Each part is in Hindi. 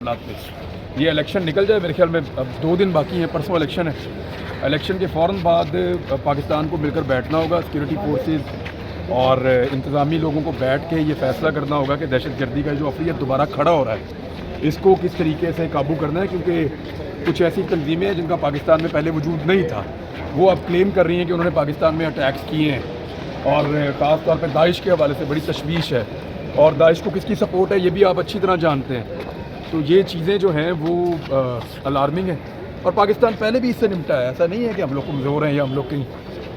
ये इलेक्शन निकल जाए, मेरे ख्याल में अब 2 दिन बाकी हैं, परसों इलेक्शन है। इलेक्शन के फ़ौरन बाद पाकिस्तान को मिलकर बैठना होगा, सिक्योरिटी फोर्सेस और इंतज़ामी लोगों को बैठ के ये फ़ैसला करना होगा कि दहशतगर्दी का जो अफरियत दोबारा खड़ा हो रहा है इसको किस तरीके से काबू करना है, क्योंकि कुछ ऐसी तंजीमें हैं जिनका पाकिस्तान में पहले वजूद नहीं था, वो अब क्लेम कर रही हैं कि उन्होंने पाकिस्तान में अटैक्स किए हैं और ख़ास तौर पर दाइश के हवाले से बड़ी तशवीश है और दाइश को किसकी सपोर्ट है ये भी आप अच्छी तरह जानते हैं। तो ये चीज़ें जो हैं वो अलार्मिंग है और पाकिस्तान पहले भी इससे निपटा है। ऐसा नहीं है कि हम लोग कमज़ोर हैं या हम लोग कहीं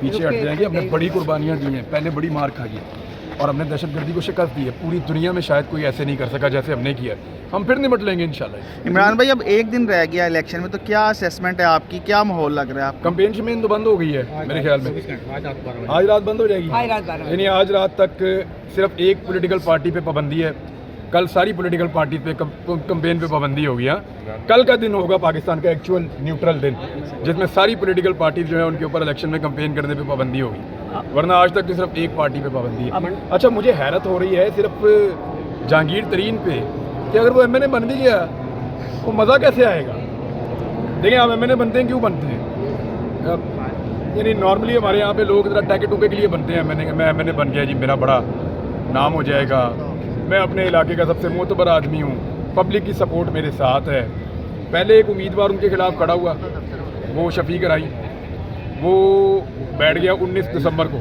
पीछे हट जाएंगे। हमने बड़ी कुर्बानियाँ दी हैं, पहले बड़ी मार खाई है और हमने दहशतगर्दी को शिकस्त दी है। पूरी दुनिया में शायद कोई ऐसे नहीं कर सका जैसे हमने किया। हम फिर निपट लेंगे इंशाल्लाह। इमरान भाई, अब एक दिन रह गया इलेक्शन में, तो क्या असेसमेंट है आपकी, क्या माहौल लग रहा है आपको? कंपेन शमेन तो बंद हो गई है मेरे ख्याल में, आज रात बंद हो जाएगी। यानी आज रात तक सिर्फ एक पॉलिटिकल पार्टी पे पाबंदी है, कल सारी पॉलिटिकल पार्टी पे कंपेन पे पाबंदी होगी। कल का दिन होगा पाकिस्तान का एक्चुअल न्यूट्रल दिन, जिसमें सारी पॉलिटिकल पार्टी जो है उनके ऊपर इलेक्शन में कंपेन करने पे पाबंदी होगी, वरना आज तक तो सिर्फ एक पार्टी पे पाबंदी है। अच्छा, मुझे हैरत हो रही है सिर्फ जहांगीर तरीन पे कि अगर वो MNA बन भी गया वो मज़ा कैसे आएगा। देखिए, आप MNA बनते हैं, क्यों बनते हैं? यानी नॉर्मली हमारे यहाँ पे लोग ज़रा टैके टूके के लिए बनते हैं। मैं MNA बन गया जी, मेरा बड़ा नाम हो जाएगा, मैं अपने इलाके का सबसे मोतबर आदमी हूँ, पब्लिक की सपोर्ट मेरे साथ है। पहले एक उम्मीदवार उनके खिलाफ खड़ा हुआ, वो शफीक राई, वो बैठ गया 19 दिसंबर को,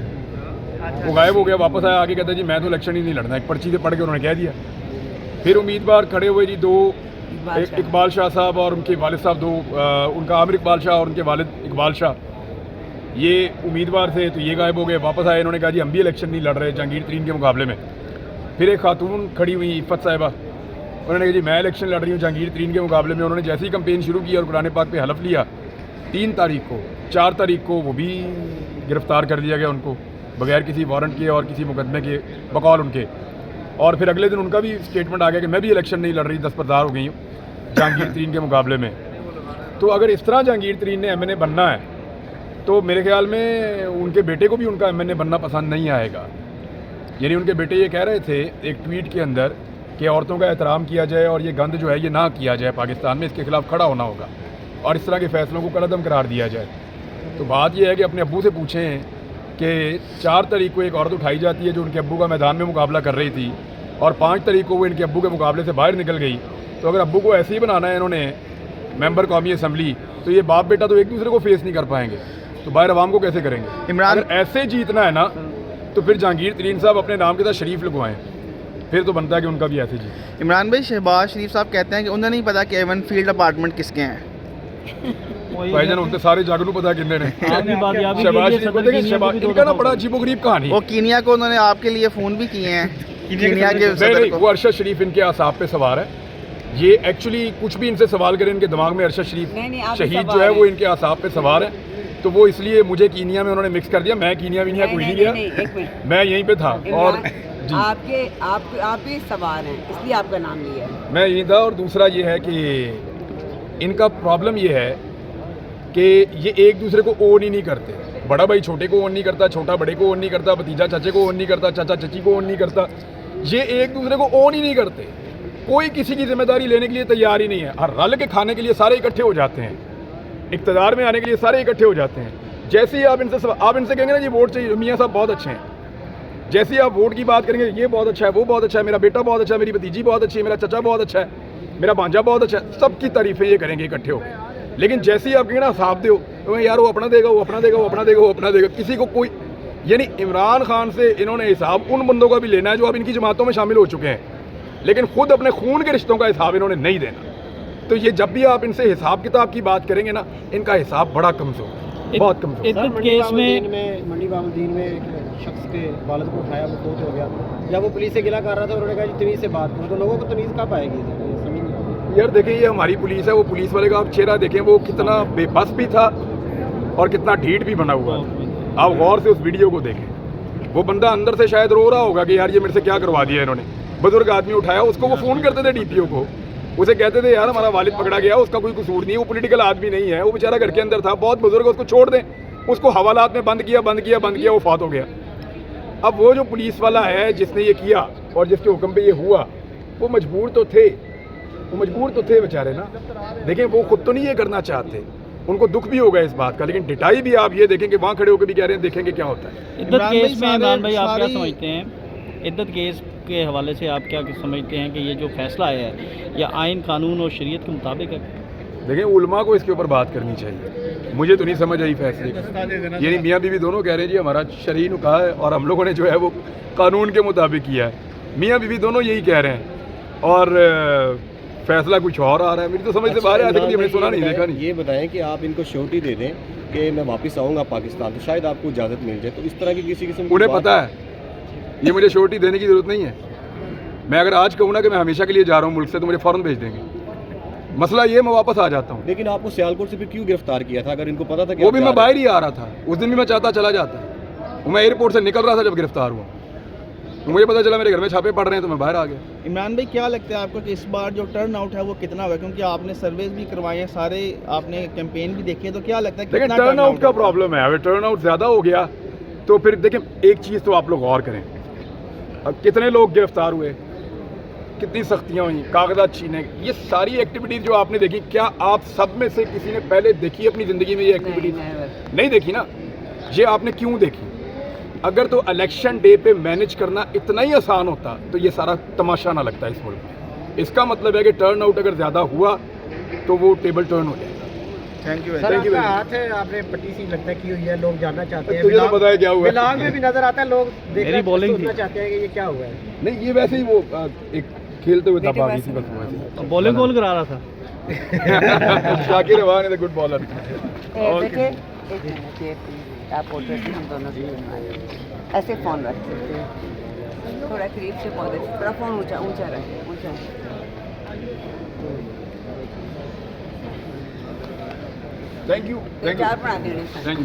वो गायब हो गया, वापस आया, आगे कहता जी मैं तो इलेक्शन ही नहीं लड़ना, एक पर्ची से पढ़ के उन्होंने कह दिया। फिर उम्मीदवार खड़े हुए जी, दो, इकबाल शाह साहब और उनके वालिद साहब, उनका आमिर इकबाल शाह और उनके वालिद इकबाल शाह, ये उम्मीदवार थे, तो ये गायब हो गए। वापस आए, इन्होंने कहा जी हम भी इलेक्शन नहीं लड़ रहे जहांगीर तरीन के मुकाबले में। फिर एक खातून खड़ी हुई इफ़त साहिबा, उन्होंने कहा जी मैं इलेक्शन लड़ रही हूँ जहांगीर तरीन के मुकाबले में। उन्होंने जैसे ही कंपेन शुरू की और कुरान पाक पे हलफ लिया, 3 तारीख को, 4 तारीख को वो भी गिरफ़्तार कर दिया गया उनको, बगैर किसी वारंट के और किसी मुकदमे के, बकौल उनके। और फिर अगले दिन उनका भी स्टेटमेंट आ गया कि मैं भी इलेक्शन नहीं लड़ रही, दस्तबरदार हो गई हूँ जहांगीर तरीन के मुकाबले में। तो अगर इस तरह जहांगीर तरीन ने MNA बनना है तो मेरे ख्याल में उनके बेटे को भी उनका MNA बनना पसंद नहीं आएगा। यानी उनके बेटे ये कह रहे थे एक ट्वीट के अंदर कि औरतों का एहतराम किया जाए और ये गंद जो है ये ना किया जाए पाकिस्तान में, इसके खिलाफ खड़ा होना होगा और इस तरह के फ़ैसलों को कलअदम करार दिया जाए। तो बात यह है कि अपने अब्बू से पूछें कि 4 तारीख को एक औरत उठाई जाती है जो उनके अब्बू का मैदान में मुकाबला कर रही थी और 5 तारीख को वो इनके अब्बू के मुकाबले से बाहर निकल गई। तो अगर अब्बू को ऐसे ही बनाना है इन्होंने मेंबर कौमी असम्बली, तो ये बाप बेटा तो एक दूसरे को फेस नहीं कर पाएंगे, तो बाहर अवाम को कैसे करेंगे? इमरान, अगर ऐसे जीतना है ना तो फिर जहांगीर तरीन साहब अपने नाम के साथ शरीफ लगवाएं, फिर तो बनता है कि उनका भी ऐसे जी। इमरान भाई, शहबाज शरीफ साहब कहते हैं कि उन्हें नहीं पता कि एवन फील्ड अपार्टमेंट किसके हैं। भाईजान उनसे सारे जागरू पता किन्ने ने शहबाज शरीफ को। देखिए, शहबाज इनका ना बड़ा अजीबोगरीब कहानी। वो कीनिया को उन्होंने आपके लिए फ़ोन भी किए हैं, कीनिया के सदर को। वो अरशद शरीफ इनके आसाब पे सवार है। ये एक्चुअली कुछ भी इनसे सवाल करें, इनके दिमाग में अरशद शरीफ शहीद जो है वो इनके आसाब पे सवार है। तो वो इसलिए मुझे कीनिया में उन्होंने मिक्स कर दिया। मैं कीनिया वीनिया कोई नहीं गया, मैं यहीं पे था। और आप भी सवार हैं इसलिए आपका नाम लिया है। मैं यहीं था। और दूसरा ये है कि इनका प्रॉब्लम ये है कि ये एक दूसरे को ओन ही नहीं करते। बड़ा भाई छोटे को ओन नहीं करता, छोटा बड़े को ओन नहीं करता, भतीजा चाचे को ओन नहीं करता, चाचा चाची को ओन नहीं करता। ये एक दूसरे को ओन ही नहीं करते, कोई किसी की जिम्मेदारी लेने के लिए तैयार ही नहीं है। हर रल के खाने के लिए सारे इकट्ठे हो जाते हैं, इक़्तिदार में आने के लिए सारे इकट्ठे हो जाते हैं। जैसे ही आप इनसे कहेंगे ना जी वोट चाहिए, मियाँ साहब बहुत अच्छे हैं, जैसे ही आप वोट की बात करेंगे ये बहुत अच्छा है, वो बहुत अच्छा है, मेरा बेटा बहुत अच्छा है, मेरी भतीजी बहुत अच्छी है, मेरा चचा बहुत अच्छा है, मेरा भांजा बहुत अच्छा है, सबकी तारीफें ये करेंगे इकट्ठे हो। लेकिन जैसे ही आप कहेंगे ना हिसाब दो, तो यार वो अपना देगा, वो अपना देगा, वो अपना देगा, वो अपना देगा, किसी को कोई। यानी इमरान खान से इन्होंने हिसाब उन बंदों का भी लेना है जो अब इनकी जमातों में शामिल हो चुके हैं, लेकिन खुद अपने खून के रिश्तों का हिसाब इन्होंने नहीं देना। तो ये जब भी आप इनसे हिसाब किताब की बात करेंगे ना, इनका हिसाब बड़ा कमज़ोर है, बहुत कमज़ोर। एक केस में मंडी बामुद्दीन में एक शख्स के वालिद को उठाया, वो फोत हो गया। जब वो पुलिस से गिला कर रहा था, उन्होंने कहा जी तमीज़ से बात करो। तो लोगों को तमीज़ कब आएगी? यार देखिए, ये हमारी पुलिस है, वो पुलिस वाले का आप चेहरा देखें, वो कितना बेबस भी था और कितना ढीठ भी बना हुआ था। आप गौर से उस वीडियो को देखें, वो बंदा अंदर से शायद रो रहा होगा कि यार ये मेरे से क्या करवा दिया इन्होंने। बुजुर्ग आदमी उठाया उसको, वो फ़ोन करते थे DPO को, उसे कहते थे यार हमारा वालिद पकड़ा गया, उसका कोई कसूर नहीं, वो पॉलिटिकल आदमी नहीं है, वो बेचारा घर के अंदर था, बहुत बुजुर्ग, उसको छोड़ दें। उसको हवालात में बंद किया, वो फौत हो गया। अब वो जो पुलिस वाला है जिसने ये किया और जिसके हुक्म पे ये हुआ, वो मजबूर तो थे, वो मजबूर तो थे बेचारे ना। देखें वो खुद तो नहीं ये करना चाहते, उनको दुख भी होगा इस बात का, लेकिन डिटाई भी आप ये देखें कि वहाँ खड़े होकर भी कह रहे हैं देखेंगे क्या होता है। इद्दत केस में इमरान भाई आप क्या समझते हैं, इद्दत केस के हवाले से आप क्या समझते हैं कि ये जो फैसला आया है या आइन कानून और शरीयत के मुताबिक है? देखें उलमा को इसके ऊपर बात करनी चाहिए, मुझे तो नहीं समझ आई फैसले की। यानी मियाँ बीवी दोनों कह रहे हैं जी हमारा शरीय ने कहा है और हम लोगों ने जो है वो कानून के मुताबिक किया है। मियाँ बीवी दोनों यही कह रहे हैं और फैसला कुछ और आ रहा है। मेरी तो समझ से बाहर है, मैंने सुना नहीं, देखा नहीं। ये बताएं कि आप इनको श्योरिटी दे दें कि मैं वापस आऊँगा पाकिस्तान, तो शायद आपको इजाज़त मिल जाए। तो इस तरह की किसी किस्म की उन्हें बात- पता है ये मुझे श्योरिटी देने की ज़रूरत नहीं है। मैं अगर आज कहूँ ना कि मैं हमेशा के लिए जा रहा हूँ मुल्क से, तो मुझे फ़ौरन भेज देंगे। मसला ये मैं वापस आ जाता हूँ। लेकिन आपको सियालकोट से फिर क्यों गिरफ्तार किया था अगर इनको पता था कि वो आप भी जा मैं रहे हैं? बाहर ही आ रहा था, उस दिन भी मैं चाहता चला जाता। वो मैं एयरपोर्ट से निकल रहा था जब गिरफ्तार हुआ, तो मुझे पता चला मेरे घर में छापे पड़ रहे हैं, तो मैं बाहर आ गया। इमरान भाई क्या लगता है आपको कि इस बार जो टर्न आउट है वो कितना होगा, क्योंकि आपने सर्वेज भी करवाए हैं, सारे आपने कैंपेन भी देखे, तो क्या लगता है लेकिन कितना टर्न आउट का होगा? प्रॉब्लम है। अगर टर्न आउट ज़्यादा हो गया तो फिर देखें एक चीज़ तो आप लोग गौर करें, अब कितने लोग गिरफ्तार हुए, कितनी सख्तियाँ हुई, कागजात छीने, ये सारी एक्टिविटीज़ जो आपने देखी, क्या आप सब में से किसी ने पहले देखी अपनी ज़िंदगी में ये एक्टिविटीज़? नहीं देखी ना। ये आपने क्यों देखी? अगर तो इलेक्शन डे पे मैनेज करना इतना ही आसान होता तो ये सारा तमाशा ना लगता इस मुल्क में। इसका मतलब है कि टर्न आउट अगर ज़्यादा हुआ तो वो टेबल टर्न हो जाएगा। Thank you. सर आपका हाथ है, आपने पट्टी सी लगता है की हुई है, लोग जानना चाहते हैं। तुझे तो पता है क्या हुआ है? बिलाग में भी नजर आता है, लोग मेरी देखना bowling सोचना थी। चाहते हैं कि ये क्या हुआ है। नहीं ये वैसे ही वो एक खेलते हुए दबा गई थी बस वैसे। बॉलिंग कौन करा रहा था? शाकिर रवान इज अ गुड बॉलर। देखिए एक मिनट ये आप पोर्ट्रेट हम दोनों ऐसे फ़ोन रखते हैं, थोड़ा करीब से पौधे, थोड़ा फ़ोन ऊंचा ऊंचा रखें, ऊंचा। थैंक यू, थैंक यू, चार बना देने सर। Thank you.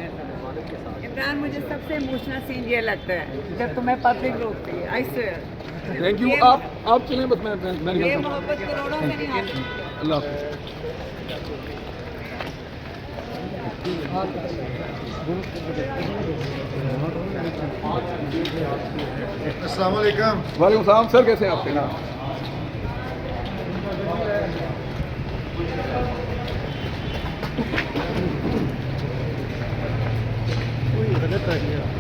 इमरान मुझे सबसे इमोशनल सीन ये लगता है जब तुम्हें पब्लिक रोकती है। I swear thank you. आप चलें बस, मैं ये निकलता हूँ। मोहब्बत करोड़ों से नहीं आती। अल्लाह हाफ़िज़। अस्सलाम वालेकुम। वालेकुम सलाम सर, कैसे हैं आपके? कोई गलत आ गया।